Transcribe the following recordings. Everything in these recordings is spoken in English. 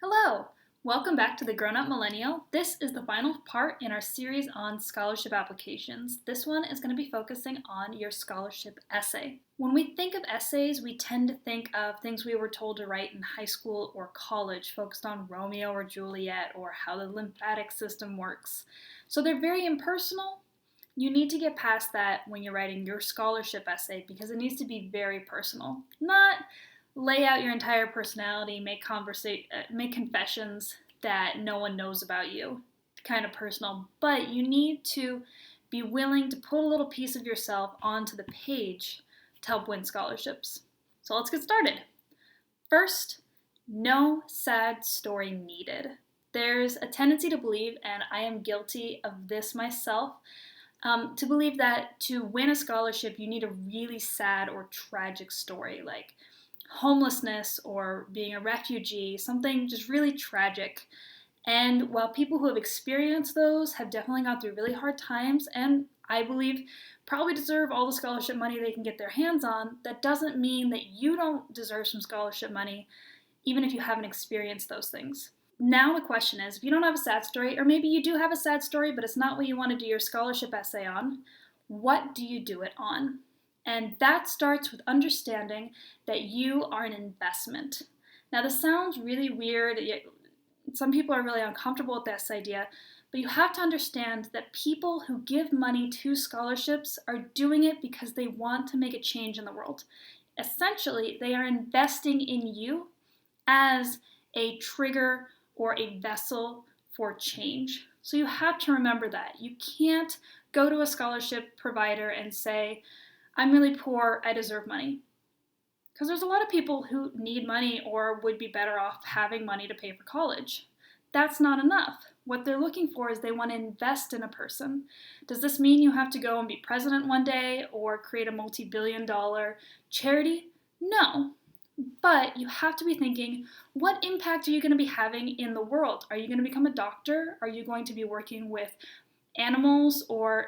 Hello! Welcome back to the Grown Up Millennial. This is the final part in our series on scholarship applications. This one is going to be focusing on your scholarship essay. When we think of essays, we tend to think of things we were told to write in high school or college, focused on Romeo or Juliet or how the lymphatic system works. So they're very impersonal. You need to get past that when you're writing your scholarship essay because it needs to be very personal, not lay out your entire personality, make confessions that no one knows about you, kind of personal, but you need to be willing to put a little piece of yourself onto the page to help win scholarships. So let's get started. First, no sad story needed. There's a tendency to believe, and I am guilty of this myself, to believe that to win a scholarship you need a really sad or tragic story, like homelessness or being a refugee, something just really tragic. And while people who have experienced those have definitely gone through really hard times and I believe probably deserve all the scholarship money they can get their hands on, that doesn't mean that you don't deserve some scholarship money, even if you haven't experienced those things. Now the question is, if you don't have a sad story, or maybe you do have a sad story, but it's not what you want to do your scholarship essay on, what do you do it on? And that starts with understanding that you are an investment. Now, this sounds really weird. Some people are really uncomfortable with this idea, but you have to understand that people who give money to scholarships are doing it because they want to make a change in the world. Essentially, they are investing in you as a trigger or a vessel for change. So you have to remember that. You can't go to a scholarship provider and say, I'm really poor, I deserve money. Because there's a lot of people who need money or would be better off having money to pay for college. That's not enough. What they're looking for is they want to invest in a person. Does this mean you have to go and be president one day or create a multi-billion-dollar charity? No. But you have to be thinking, what impact are you going to be having in the world? Are you going to become a doctor? Are you going to be working with animals or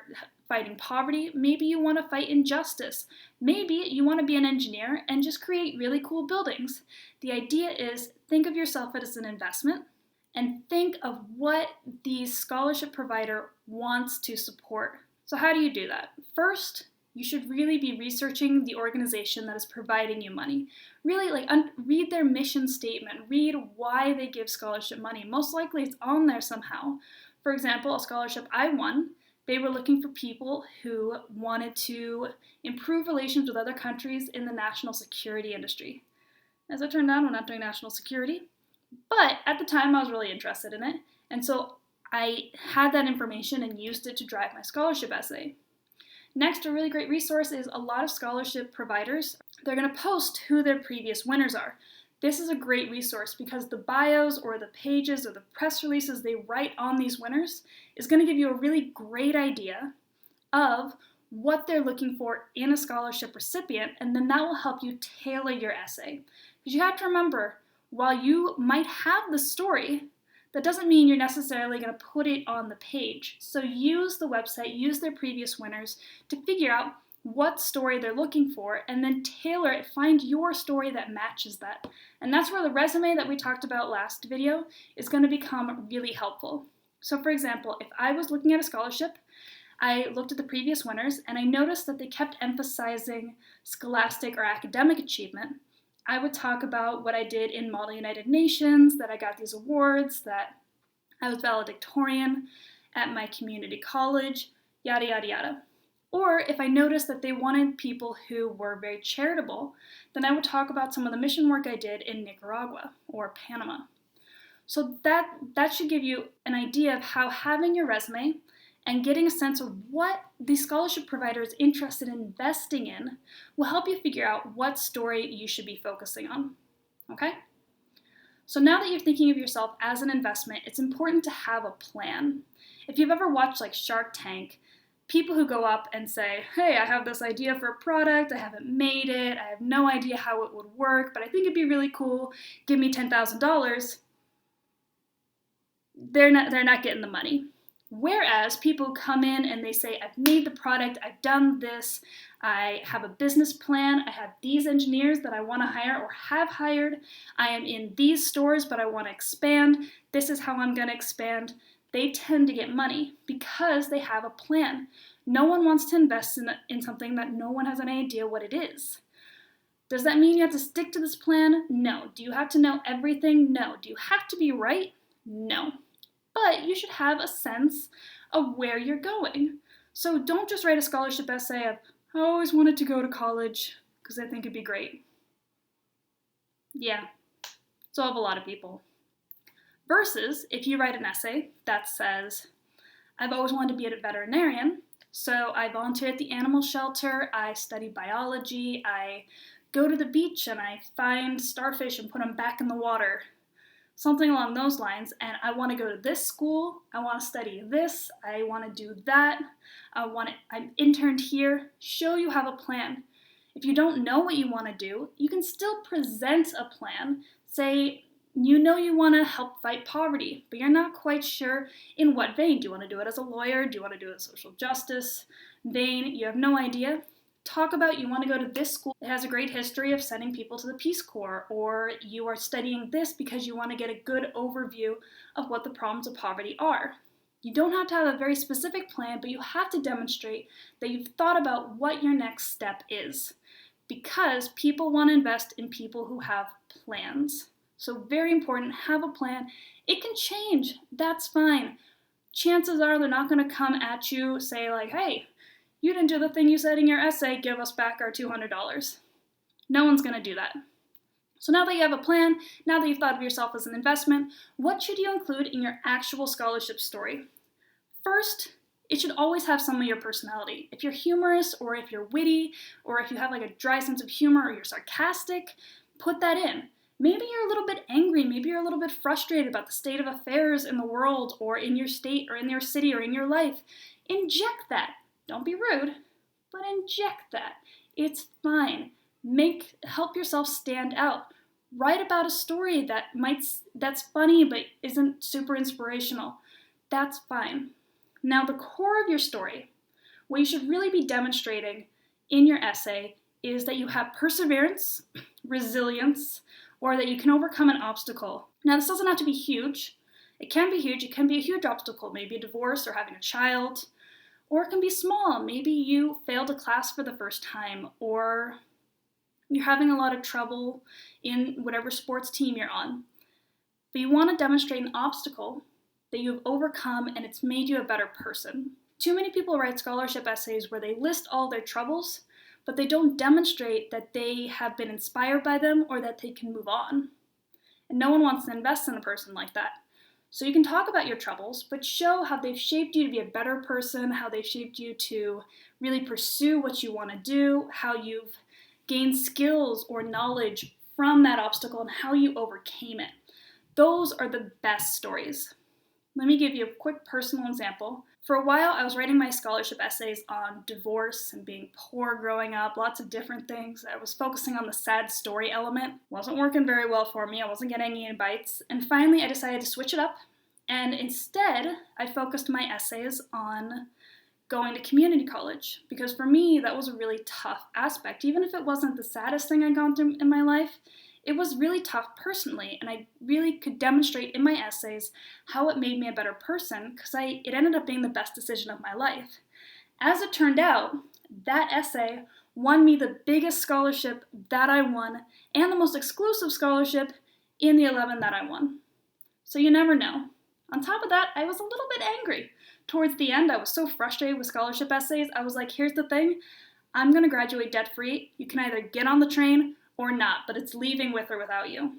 fighting poverty? Maybe you want to fight injustice. Maybe you want to be an engineer and just create really cool buildings. The idea is think of yourself as an investment and think of what the scholarship provider wants to support. So how do you do that? First, you should really be researching the organization that is providing you money. Really, read their mission statement, read why they give scholarship money. Most likely it's on there somehow. For example, a scholarship I won, they were looking for people who wanted to improve relations with other countries in the national security industry. As it turned out, I'm not doing national security, but at the time I was really interested in it, and so I had that information and used it to drive my scholarship essay. Next, a really great resource is a lot of scholarship providers. They're going to post who their previous winners are. This is a great resource because the bios or the pages or the press releases they write on these winners is going to give you a really great idea of what they're looking for in a scholarship recipient, and then that will help you tailor your essay. Because you have to remember, while you might have the story, that doesn't mean you're necessarily going to put it on the page. So use the website, use their previous winners to figure out what story they're looking for, and then tailor it, find your story that matches that. And that's where the resume that we talked about last video is going to become really helpful. So for example, if I was looking at a scholarship, I looked at the previous winners and I noticed that they kept emphasizing scholastic or academic achievement. I would talk about what I did in Model United Nations, that I got these awards, that I was valedictorian at my community college, yada, yada, yada. Or if I noticed that they wanted people who were very charitable, then I would talk about some of the mission work I did in Nicaragua or Panama. So that should give you an idea of how having your resume and getting a sense of what the scholarship provider is interested in investing in will help you figure out what story you should be focusing on. Okay? So now that you're thinking of yourself as an investment, it's important to have a plan. If you've ever watched like Shark Tank, people who go up and say, hey, I have this idea for a product, I haven't made it, I have no idea how it would work, but I think it'd be really cool, give me $10,000, they're not getting the money. Whereas people come in and they say, I've made the product, I've done this, I have a business plan, I have these engineers that I want to hire or have hired, I am in these stores but I want to expand, this is how I'm going to expand. They tend to get money because they have a plan. No one wants to invest in something that no one has any idea what it is. Does that mean you have to stick to this plan? No. Do you have to know everything? No. Do you have to be right? No. But you should have a sense of where you're going. So don't just write a scholarship essay of, I always wanted to go to college because I think it'd be great. Yeah, so have a lot of people. Versus if you write an essay that says, I've always wanted to be a veterinarian, so I volunteer at the animal shelter, I study biology, I go to the beach and I find starfish and put them back in the water. Something along those lines, and I want to go to this school, I want to study this, I want to do that, I'm interned here. Show you have a plan. If you don't know what you want to do, you can still present a plan. Say, you know you want to help fight poverty, but you're not quite sure in what vein. Do you want to do it as a lawyer? Do you want to do it in social justice vein? You have no idea. Talk about you want to go to this school. It has a great history of sending people to the Peace Corps, or you are studying this because you want to get a good overview of what the problems of poverty are. You don't have to have a very specific plan, but you have to demonstrate that you've thought about what your next step is, because people want to invest in people who have plans. So very important, have a plan. It can change, that's fine. Chances are they're not going to come at you, say like, hey, you didn't do the thing you said in your essay, give us back our $200. No one's going to do that. So now that you have a plan, now that you've thought of yourself as an investment, what should you include in your actual scholarship story? First, it should always have some of your personality. If you're humorous, or if you're witty, or if you have like a dry sense of humor, or you're sarcastic, put that in. Maybe you're a little bit angry, maybe you're a little bit frustrated about the state of affairs in the world, or in your state, or in your city, or in your life. Inject that. Don't be rude, but inject that. It's fine. Help yourself stand out. Write about a story that's funny but isn't super inspirational. That's fine. Now the core of your story, what you should really be demonstrating in your essay is that you have perseverance, resilience, or that you can overcome an obstacle. Now this doesn't have to be huge. It can be huge. It can be a huge obstacle, maybe a divorce or having a child. Or it can be small. Maybe you failed a class for the first time, or you're having a lot of trouble in whatever sports team you're on. But you want to demonstrate an obstacle that you've overcome and it's made you a better person. Too many people write scholarship essays where they list all their troubles, but they don't demonstrate that they have been inspired by them or that they can move on. And no one wants to invest in a person like that. So you can talk about your troubles, but show how they've shaped you to be a better person, how they've shaped you to really pursue what you want to do, how you've gained skills or knowledge from that obstacle, and how you overcame it. Those are the best stories. Let me give you a quick personal example. For a while, I was writing my scholarship essays on divorce and being poor growing up, lots of different things. I was focusing on the sad story element. Wasn't working very well for me. I wasn't getting any bites. And finally, I decided to switch it up. And instead, I focused my essays on going to community college. Because for me, that was a really tough aspect. Even if it wasn't the saddest thing I'd gone through in my life, it was really tough personally, and I really could demonstrate in my essays how it made me a better person, because it ended up being the best decision of my life. As it turned out, that essay won me the biggest scholarship that I won, and the most exclusive scholarship in the 11 that I won. So you never know. On top of that, I was a little bit angry. Towards the end, I was so frustrated with scholarship essays, I was like, here's the thing, I'm going to graduate debt-free. You can either get on the train or not, but it's leaving with or without you.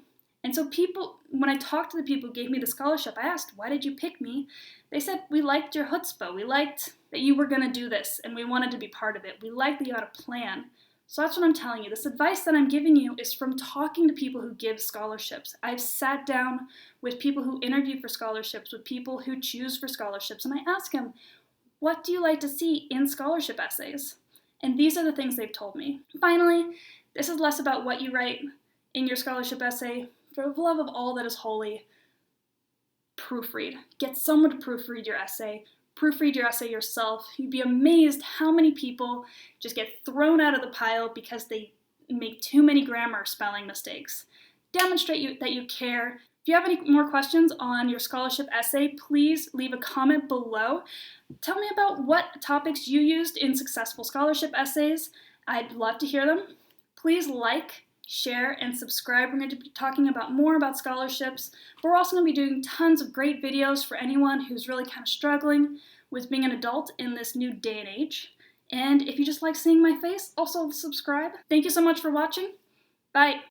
And so people, when I talked to the people who gave me the scholarship, I asked, why did you pick me? They said, we liked your chutzpah. We liked that you were going to do this, and we wanted to be part of it. We liked that you had a plan. So that's what I'm telling you. This advice that I'm giving you is from talking to people who give scholarships. I've sat down with people who interview for scholarships, with people who choose for scholarships, and I ask them, what do you like to see in scholarship essays? And these are the things they've told me. Finally, this is less about what you write in your scholarship essay. For the love of all that is holy, proofread. Get someone to proofread your essay. proofread your essay yourself. You'd be amazed how many people just get thrown out of the pile because they make too many grammar or spelling mistakes. Demonstrate that you care. If you have any more questions on your scholarship essay, please leave a comment below. Tell me about what topics you used in successful scholarship essays. I'd love to hear them. Please like, share, and subscribe. We're going to be talking more about scholarships, but we're also going to be doing tons of great videos for anyone who's really kind of struggling with being an adult in this new day and age. And if you just like seeing my face, also subscribe. Thank you so much for watching. Bye.